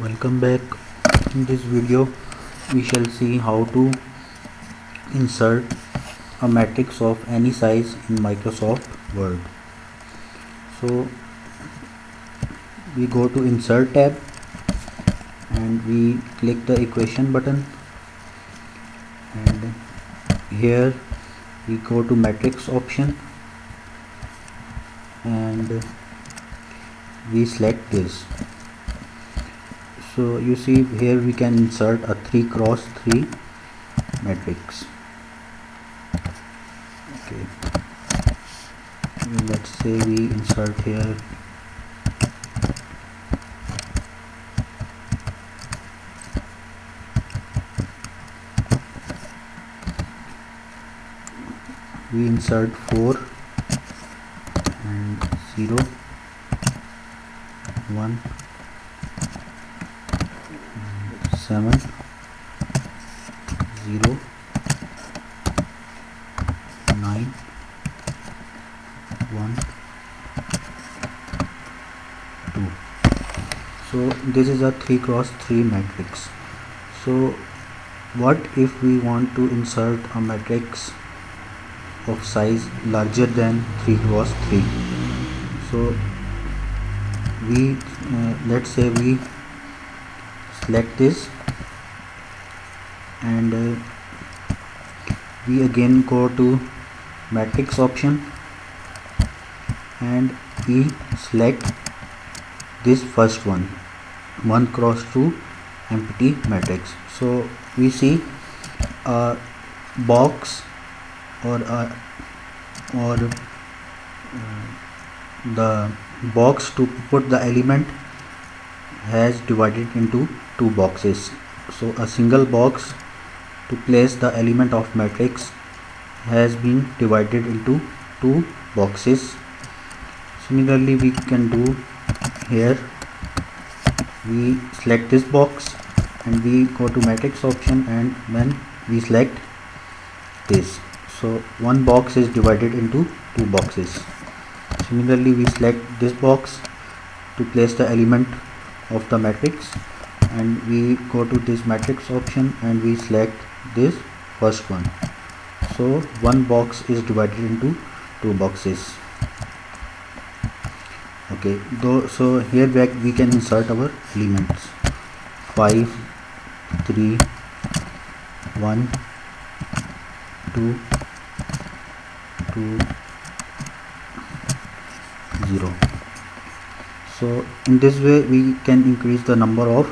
Welcome back. In this video we shall see how to insert a matrix of any size in Microsoft Word. So we go to Insert tab and we click the equation button, and here we go to matrix option and we select this. So you see here we can insert a 3x3 matrix. Okay, let's say we insert here we insert 4 and 0 1 7 0 9 1 2. So this is a 3x3 matrix. So what if we want to insert a matrix of size larger than 3x3? So we let's say we select this and we again go to matrix option and we select this first one, 1x2 empty matrix. So we see a box or the box to put the element has divided into two boxes. So a single box to place the element of matrix has been divided into two boxes. Similarly we can do here, we select this box and we go to matrix option and then we select this. So one box is divided into two boxes. Similarly we select this box to place the element of the matrix and we go to this matrix option and we select this first one. So one box is divided into two boxes. Okay, so here we can insert our elements 5 3 1 2 2 0. So in this way we can increase the number of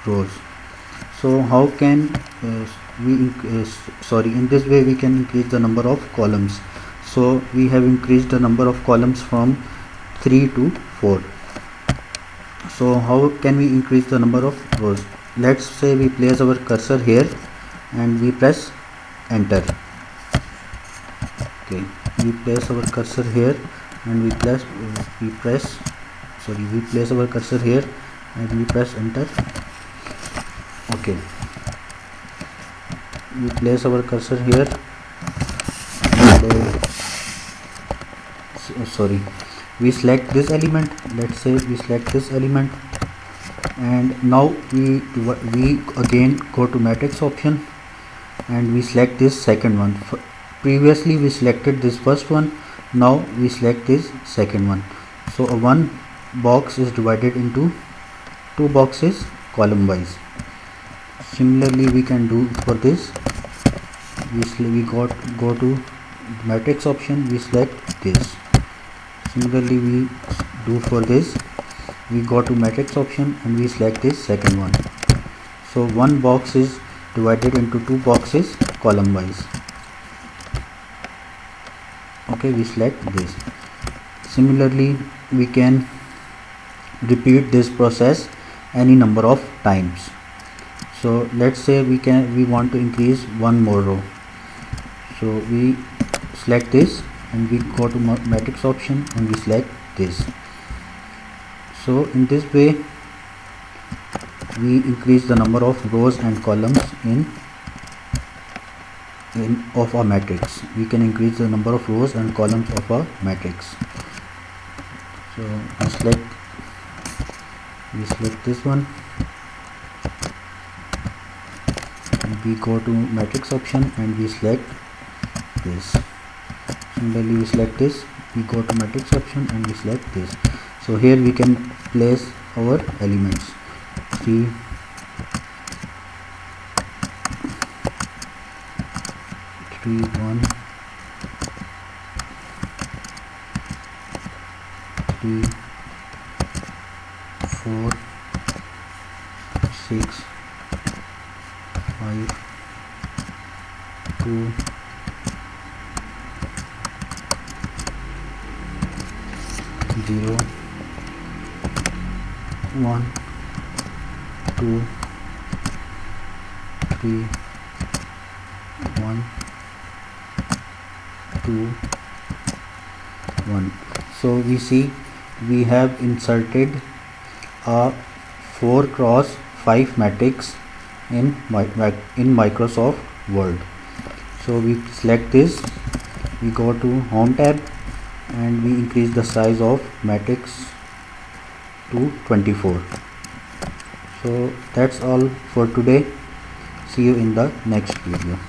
rows. So how can in this way we can increase the number of columns. So we have increased the number of columns from 3 to 4. So how can we increase the number of rows? Let's say we place our cursor here and we press enter. Okay, we place our cursor here and we place our cursor here and we press enter. Okay, we place our cursor here and, we select this element. Let's say we select this element and now we again go to matrix option and we select this second one. Previously we selected this first one, now we select this second one. So one box is divided into two boxes column wise. Similarly we can do for this, we go to matrix option, we select this. Similarly we do for this, we go to matrix option and we select this second one. So one box is divided into two boxes column wise. Okay, we select this. Similarly we can repeat this process any number of times. So let's say we want to increase one more row. So we select this and we go to matrix option and we select this. So in this way we increase the number of rows and columns of a matrix. We can increase the number of rows and columns of a matrix. So we select this one we go to matrix option and we select this. Similarly we select this, we go to matrix option and we select this. So here we can place our elements 3, 1, 3, 4, 6, 5, 2, 0, 1, 2, 3, 1, 2, 1. So we see we have inserted a 4 cross 5 matrix in Microsoft Word. So we select this, we go to Home tab and we increase the size of matrix to 24. So that's all for today. See you in the next video.